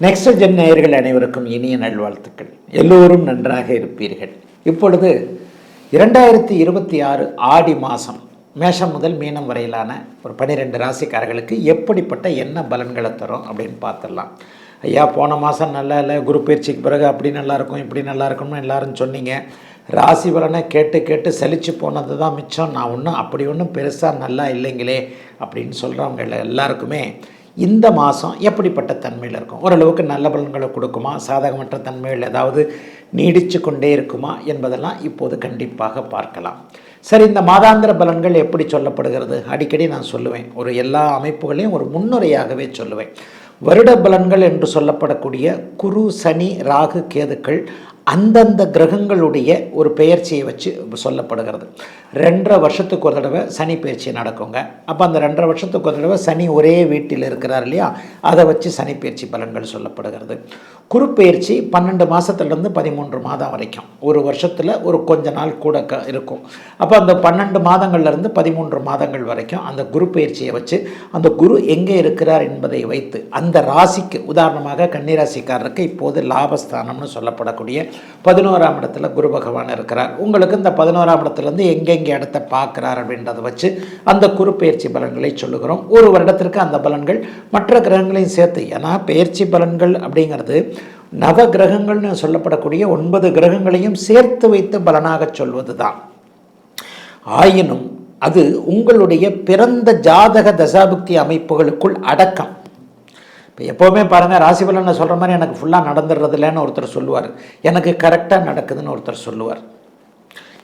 Next gen நேயர்கள் அனைவருக்கும் இனிய நல்வாழ்த்துக்கள். எல்லோரும் நன்றாக இருப்பீர்கள். இப்பொழுது 2026 ஆடி மாதம் மேஷம் முதல் மீனம் வரையிலான ஒரு 12 ராசிக்காரர்களுக்கு எப்படிப்பட்ட என்ன பலன்களை தரும் அப்படின்னு பார்த்துடலாம். ஐயா, போன மாதம் நல்லா இல்லை, குரு பயிற்சிக்கு பிறகு அப்படி நல்லாயிருக்கும் இப்படி நல்லா இருக்கும்னு எல்லாரும் சொன்னீங்க. ராசி பலனை கேட்டு கேட்டு சலிச்சு போனது தான் மிச்சம். நான் ஒன்றும் பெருசாக நல்லா இல்லைங்களே அப்படின்னு சொல்கிறவங்க எல்லாருக்குமே இந்த மாதம் எப்படிப்பட்ட தன்மையில் இருக்கும், ஓரளவுக்கு நல்ல பலன்களை கொடுக்குமா, சாதகமற்ற தன்மைகள் ஏதாவது நீடித்து கொண்டே இருக்குமா என்பதெல்லாம் இப்போது கண்டிப்பாக பார்க்கலாம். சரி, இந்த மாதாந்திர பலன்கள் எப்படி சொல்லப்படுகிறது? அடிக்கடி நான் சொல்லுவேன், ஒரு எல்லா அமைப்புகளையும் ஒரு முன்னுரையாகவே சொல்லுவேன். வருட பலன்கள் என்று சொல்லப்படக்கூடிய குரு, சனி, ராகு, கேதுக்கள் அந்தந்த கிரகங்களுடைய ஒரு பெயர்ச்சியை வச்சு சொல்லப்படுகிறது. 2.5 வருஷத்துக்கு ஒரு தடவை சனி பயிற்சி நடக்குங்க. அப்போ அந்த 2.5 வருஷத்துக்கு ஒரு தடவை சனி ஒரே வீட்டில் இருக்கிறார் இல்லையா, அதை வச்சு சனி பயிற்சி பலன்கள் சொல்லப்படுகிறது. குரு பயிற்சி 12 மாதத்துலேருந்து 13 மாதம் வரைக்கும், ஒரு வருஷத்தில் ஒரு கொஞ்ச நாள் கூட இருக்கும். அப்போ அந்த 12 மாதங்கள்லேருந்து 13 மாதங்கள் வரைக்கும் அந்த குரு பயிற்சியை வச்சு அந்த குரு எங்கே இருக்கிறார் என்பதை வைத்து அந்த ராசிக்கு, உதாரணமாக கன்னிராசிக்காரருக்கு இப்போது லாபஸ்தானம்னு சொல்லப்படக்கூடிய 11ஆம் இடத்துல குரு பகவான் இருக்கிறார். உங்களுக்கு இந்த 11ஆம் இடத்துலேருந்து எங்கெங்கே இடத்தை பார்க்குறார் அப்படின்றத வச்சு அந்த குரு பயிற்சி பலன்களை சொல்லுகிறோம். ஒரு வருடத்திற்கு அந்த பலன்கள் மற்ற கிரகங்களையும் சேர்த்து, ஏன்னா பயிற்சி பலன்கள் அப்படிங்கிறது நவ கிரகங்கள்னு சொல்லப்படக்கூடிய 9 கிரகங்களையும் சேர்த்து வைத்து பலனாக சொல்வது தான். ஆயினும் அது உங்களுடைய பிறந்த ஜாதக தசாபுக்தி அமைப்புகளுக்குள் அடக்கம். இப்போ எப்போவுமே பாருங்கள், ராசி பலனை சொல்கிற மாதிரி எனக்கு ஃபுல்லாக நடந்துடுறது இல்லைன்னு ஒருத்தர் சொல்லுவார், எனக்கு கரெக்டாக நடக்குதுன்னு ஒருத்தர் சொல்லுவார்.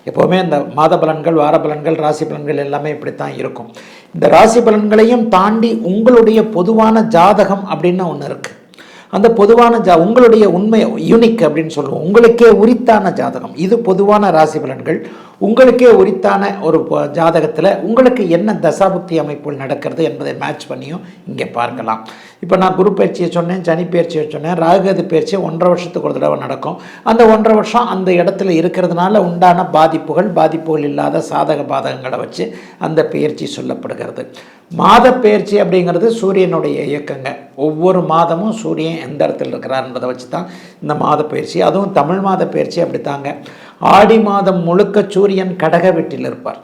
எப்போவுமே இந்த மாத பலன்கள், வார பலன்கள், ராசி பலன்கள் எல்லாமே இப்படித்தான் இருக்கும். இந்த ராசி பலன்களையும் தாண்டி உங்களுடைய பொதுவான ஜாதகம் அப்படின்னு ஒன்று இருக்குது. அந்த பொதுவான உங்களுடைய உண்மை யூனிக் அப்படின்னு சொல்லுவோம், உங்களுக்கே உரித்தான ஜாதகம். இது பொதுவான ராசி பலன்கள். உங்களுக்கே உரித்தான ஒரு ஜாதகத்தில் உங்களுக்கு என்ன தசாபுக்தி அமைப்புகள் நடக்கிறது என்பதை மேட்ச் பண்ணியும் இங்கே பார்க்கலாம். இப்போ நான் குரு பயிற்சியை சொன்னேன், சனி பயிற்சியை சொன்னேன், ராகுகேது பயிற்சி 1.5 வருஷத்துக்கு ஒரு தடவை நடக்கும். அந்த 1.5 வருஷம் அந்த இடத்துல இருக்கிறதுனால உண்டான பாதிப்புகள் இல்லாத சாதக பாதகங்களை வச்சு அந்த பயிற்சி சொல்லப்படுகிறது. மாத பயிற்சி அப்படிங்கிறது சூரியனுடைய இயக்கங்க. ஒவ்வொரு மாதமும் சூரியன் எந்த இடத்துல இருக்கிறார்ன்றதை வச்சு தான் இந்த மாத பயிற்சி. அதுவும் தமிழ் மாத பயிற்சி அப்படித்தாங்க. ஆடி மாதம் முழுக்க சூரியன் கடக வீட்டில் இருப்பார்.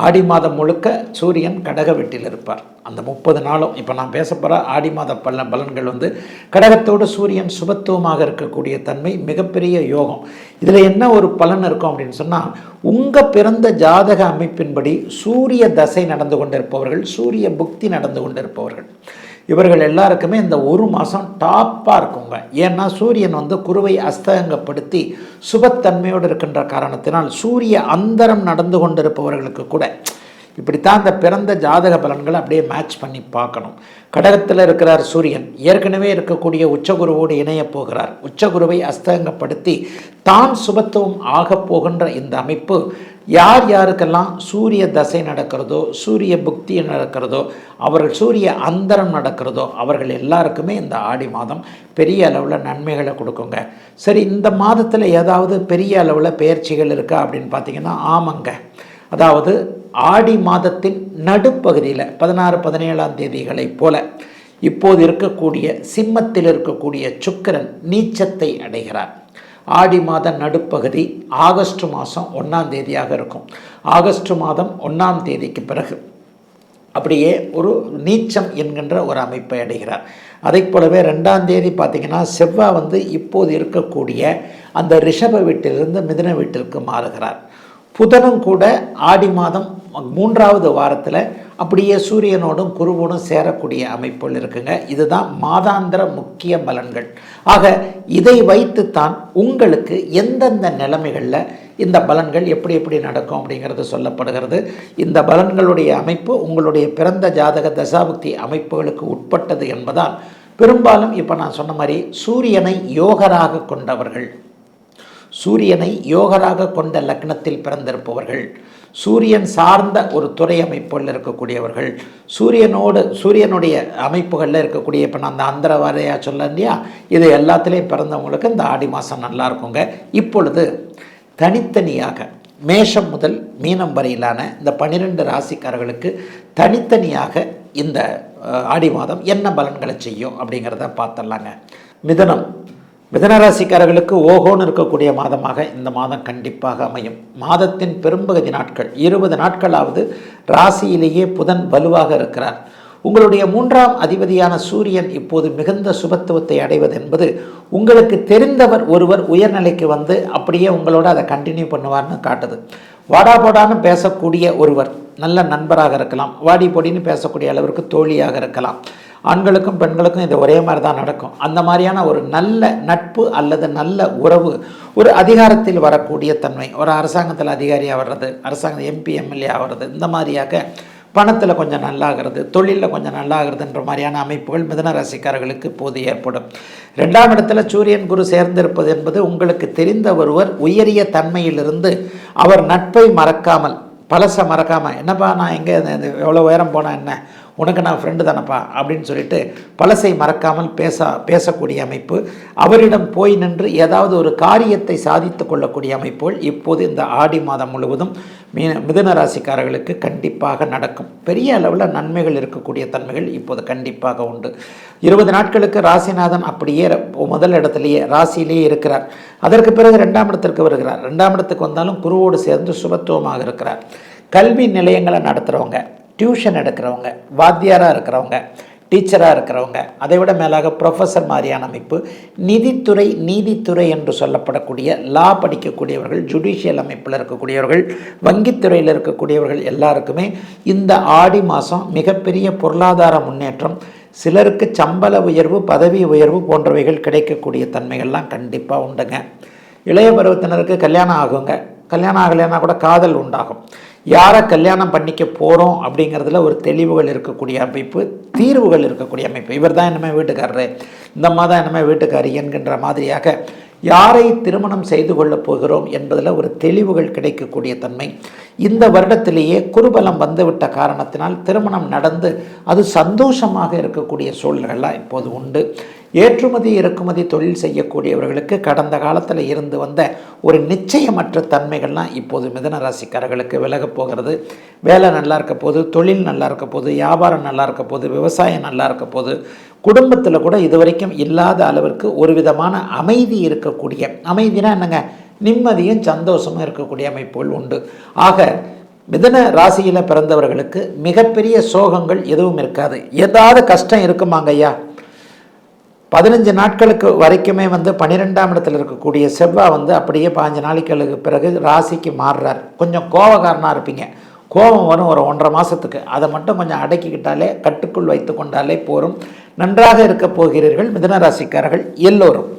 ஆடி மாதம் முழுக்க சூரியன் கடக வீட்டில் இருப்பார். அந்த 30 நாளும் இப்போ நான் பேச போகிற ஆடி மாத பலன்கள் கடகத்தோடு சூரியன் சுபத்துவமாக இருக்கக்கூடிய தன்மை மிகப்பெரிய யோகம். இதில் என்ன ஒரு பலன் இருக்கும் அப்படின்னு சொன்னால், உங்கள் பிறந்த ஜாதக அமைப்பின்படி சூரிய தசை நடந்து கொண்டிருப்பவர்கள், சூரிய புக்தி நடந்து கொண்டிருப்பவர்கள், இவர்கள் எல்லாருக்குமே இந்த ஒரு மாதம் டாப்பாக இருக்குங்க. ஏன்னா சூரியன் குருவை அஸ்தங்கப்படுத்தி சுபத்தன்மையோடு இருக்கின்ற காரணத்தினால் சூரிய அந்தரம் நடந்து கொண்டிருப்பவர்களுக்கு கூட இப்படித்தான் இந்த பிறந்த ஜாதக பலன்களை அப்படியே மேட்ச் பண்ணி பார்க்கணும். கடகத்தில் இருக்கிறார் சூரியன், ஏற்கனவே இருக்கக்கூடிய உச்சகுருவோடு இணைய போகிறார். உச்சகுருவை அஸ்தங்கப்படுத்தி தான் சுபத்துவம் ஆக போகின்ற இந்த அமைப்பு யார் யாருக்கெல்லாம் சூரிய தசை நடக்கிறதோ, சூரிய புக்தி நடக்கிறதோ, அவர்கள் சூரிய அந்தரம் நடக்கிறதோ, அவர்கள் எல்லாருக்குமே இந்த ஆடி மாதம் பெரிய அளவில் நன்மைகளை கொடுக்குங்க. சரி, இந்த மாதத்தில் ஏதாவது பெரிய அளவில் பெயர்ச்சிகள் இருக்கா அப்படின்னு பார்த்தீங்கன்னா, ஆமாங்க. அதாவது ஆடி மாதத்தின் நடுப்பகுதியில் 16, 17ஆம் தேதிகளைப் போல இப்போது இருக்கக்கூடிய சிம்மத்தில் இருக்கக்கூடிய சுக்கிரன் நீச்சத்தை அடைகிறார். ஆடி மாத நடுப்பகுதி ஆகஸ்ட் மாதம் 1ஆம் தேதியாக இருக்கும். ஆகஸ்ட் மாதம் 1ஆம் தேதிக்கு பிறகு அப்படியே ஒரு நீச்சம் என்கின்ற ஒரு அமைப்பை அடைகிறார். அதை போலவே 2ஆம் தேதி பார்த்திங்கன்னா செவ்வாய் இப்போது இருக்கக்கூடிய அந்த ரிஷப வீட்டிலிருந்து மிதுன வீட்டிற்கு மாறுகிறார். புதனும் கூட ஆடி மாதம் 3ஆவது வாரத்தில் அப்படியே சூரியனோடும் குருவோடும் சேரக்கூடிய அமைப்புகள் இருக்குங்க. இதுதான் மாதாந்திர முக்கிய பலன்கள். ஆக இதை வைத்துத்தான் உங்களுக்கு எந்தெந்த நிலைமைகளில் இந்த பலன்கள் எப்படி நடக்கும் அப்படிங்கிறது சொல்லப்படுகிறது. இந்த பலன்களுடைய அமைப்பு உங்களுடைய பிறந்த ஜாதக தசாபுக்தி அமைப்புகளுக்கு உட்பட்டது என்பதால் பெரும்பாலும் இப்போ நான் சொன்ன மாதிரி சூரியனை யோகராக கொண்டவர்கள், சூரியனை யோகராக கொண்ட லக்னத்தில் பிறந்திருப்பவர்கள், சூரியன் சார்ந்த ஒரு துறை அமைப்புகளில் இருக்கக்கூடியவர்கள், சூரியனுடைய அமைப்புகளில் இருக்கக்கூடிய, இப்போ நான் அந்த அந்தர வாரையா சொல்ல இல்லையா, இது எல்லாத்துலேயும் பிறந்தவங்களுக்கு இந்த ஆடி மாதம் நல்லா இருக்குங்க. இப்பொழுது தனித்தனியாக மேஷம் முதல் மீனம் வரையிலான இந்த 12 ராசிக்காரர்களுக்கு தனித்தனியாக இந்த ஆடி மாதம் என்ன பலன்களை செய்யும் அப்படிங்கிறத பார்த்துடலாங்க. மிதுனம், மிதனராசிக்காரர்களுக்கு ஓஹோன்னு இருக்கக்கூடிய மாதமாக இந்த மாதம் கண்டிப்பாக அமையும். மாதத்தின் பெரும்பகுதி நாட்கள் 20 நாட்களாவது ராசியிலேயே புதன் வலுவாக இருக்கிறார். உங்களுடைய 3ஆம் அதிபதியான சூரியன் இப்போது மிகுந்த சுபத்துவத்தை அடைவது என்பது உங்களுக்கு தெரிந்தவர் ஒருவர் உயர்நிலைக்கு வந்து அப்படியே உங்களோட அதை கண்டினியூ பண்ணுவார்னு காட்டுது. வாடா போடான்னு பேசக்கூடிய ஒருவர் நல்ல நண்பராக இருக்கலாம், வாடி பொடின்னு பேசக்கூடிய அளவிற்கு தோழியாக இருக்கலாம். ஆண்களுக்கும் பெண்களுக்கும் இது ஒரே மாதிரி தான் நடக்கும். அந்த மாதிரியான ஒரு நல்ல நட்பு அல்லது நல்ல உறவு, ஒரு அதிகாரத்தில் வரக்கூடிய தன்மை, ஒரு அரசாங்கத்தில் அதிகாரியாக வர்றது, அரசாங்க MP MLA ஆகிறது, இந்த மாதிரியாக பணத்தில் கொஞ்சம் நல்லாகிறது, தொழிலில் கொஞ்சம் நல்லாகிறதுன்ற மாதிரியான அமைப்புகள் மிதுன ராசிக்காரர்களுக்கு இப்போது ஏற்படும். 2ஆம் இடத்துல சூரியன் குரு சேர்ந்திருப்பது என்பது உங்களுக்கு தெரிந்த ஒருவர் உயரிய தன்மையிலிருந்து அவர் நட்பை மறக்காமல், பழசை மறக்காமல், என்னப்பா நான் எங்கே எவ்வளோ உயரம் போனால் என்ன, உனக்கு நான் ஃப்ரெண்டு தானப்பா அப்படின்னு சொல்லிட்டு பழசை மறக்காமல் பேசக்கூடிய அமைப்பு, அவரிடம் போய் நின்று ஏதாவது ஒரு காரியத்தை சாதித்து கொள்ளக்கூடிய அமைப்புகள் இப்போது இந்த ஆடி மாதம் முழுவதும் மிதுன ராசிக்காரர்களுக்கு கண்டிப்பாக நடக்கும். பெரிய அளவில் நன்மைகள் இருக்கக்கூடிய தன்மைகள் இப்போது கண்டிப்பாக உண்டு. 20 நாட்களுக்கு ராசிநாதன் அப்படியே முதல் இடத்துலையே ராசியிலேயே இருக்கிறார். அதற்கு பிறகு 2ஆம் இடத்திற்கு வருகிறார். 2ஆம் இடத்துக்கு வந்தாலும் குருவோடு சேர்ந்து சுபத்துவமாக இருக்கிறார். கல்வி நிலையங்களை நடத்துகிறவங்க, டியூஷன் எடுக்கிறவங்க, வாத்தியாராக இருக்கிறவங்க, டீச்சராக இருக்கிறவங்க, அதை விட மேலாக ப்ரொஃபஸர் மாதிரியான அமைப்பு, நிதித்துறை, நீதித்துறை என்று சொல்லப்படக்கூடிய லா படிக்கக்கூடியவர்கள், ஜுடிஷியல் அமைப்பில் இருக்கக்கூடியவர்கள், வங்கித்துறையில் இருக்கக்கூடியவர்கள் எல்லாருக்குமே இந்த ஆடி மாதம் மிகப்பெரிய பொருளாதார முன்னேற்றம், சிலருக்கு சம்பள உயர்வு, பதவி உயர்வு போன்றவைகள் கிடைக்கக்கூடிய தன்மைகள்லாம் கண்டிப்பாக உண்டுங்க. இளைய பருவத்தினருக்கு கல்யாணம் ஆகுங்க, கல்யாணம் ஆகலைன்னா கூட காதல் உண்டாகும். யாரை கல்யாணம் பண்ணிக்க போகிறோம் அப்படிங்கிறதுல ஒரு தெளிவுகள் இருக்கக்கூடிய அமைப்பு, தீர்வுகள் இருக்கக்கூடிய அமைப்பு. இவர் தான் என்னமே வீட்டுக்காரரு, இந்த மாதம் என்னமே வீட்டுக்காரி என்கின்ற மாதிரியாக யாரை திருமணம் செய்து கொள்ளப் போகிறோம் என்பதில் ஒரு தெளிவுகள் கிடைக்கக்கூடிய தன்மை. இந்த வருடத்திலேயே குருபலம் வந்துவிட்ட காரணத்தினால் திருமணம் நடந்து அது சந்தோஷமாக இருக்கக்கூடிய சூழல்கள்லாம் இப்போது உண்டு. ஏற்றுமதி இறக்குமதி தொழில் செய்யக்கூடியவர்களுக்கு கடந்த காலத்தில் இருந்து வந்த ஒரு நிச்சயமற்ற தன்மைகள்லாம் இப்போது மிதுன ராசிக்காரர்களுக்கு விலகப் போகிறது. வேலை நல்லா இருக்க போது, தொழில் நல்லா இருக்க போது, வியாபாரம் நல்லா இருக்க போது, விவசாயம் நல்லா இருக்க போது, குடும்பத்தில் கூட இதுவரைக்கும் இல்லாத அளவிற்கு ஒரு விதமான அமைதி இருக்கக்கூடிய, அமைதினா என்னங்க, நிம்மதியும் சந்தோஷமும் இருக்கக்கூடிய அமைப்புகள் உண்டு. ஆக மிதுன ராசியில் பிறந்தவர்களுக்கு மிகப்பெரிய சோகங்கள் எதுவும் இருக்காது. ஏதாவது கஷ்டம் இருக்குமாங்க ஐயா, 15 நாட்களுக்கு வரைக்குமே 12ஆம் இடத்தில் இருக்கக்கூடிய செவ்வாய் அப்படியே 15 நாளைக்கு பிறகு ராசிக்கு மாறுறார். கொஞ்சம் கோபக்காரனாக இருப்பீங்க, கோபம் வரும் ஒரு 1.5 மாதத்துக்கு, அதை மட்டும் கொஞ்சம் அடக்கிக்கிட்டாலே, கட்டுக்குள் வைத்து கொண்டாலே போரும். நன்றாக இருக்க போகிறீர்கள் மிதுன ராசிக்காரர்கள் எல்லோரும்.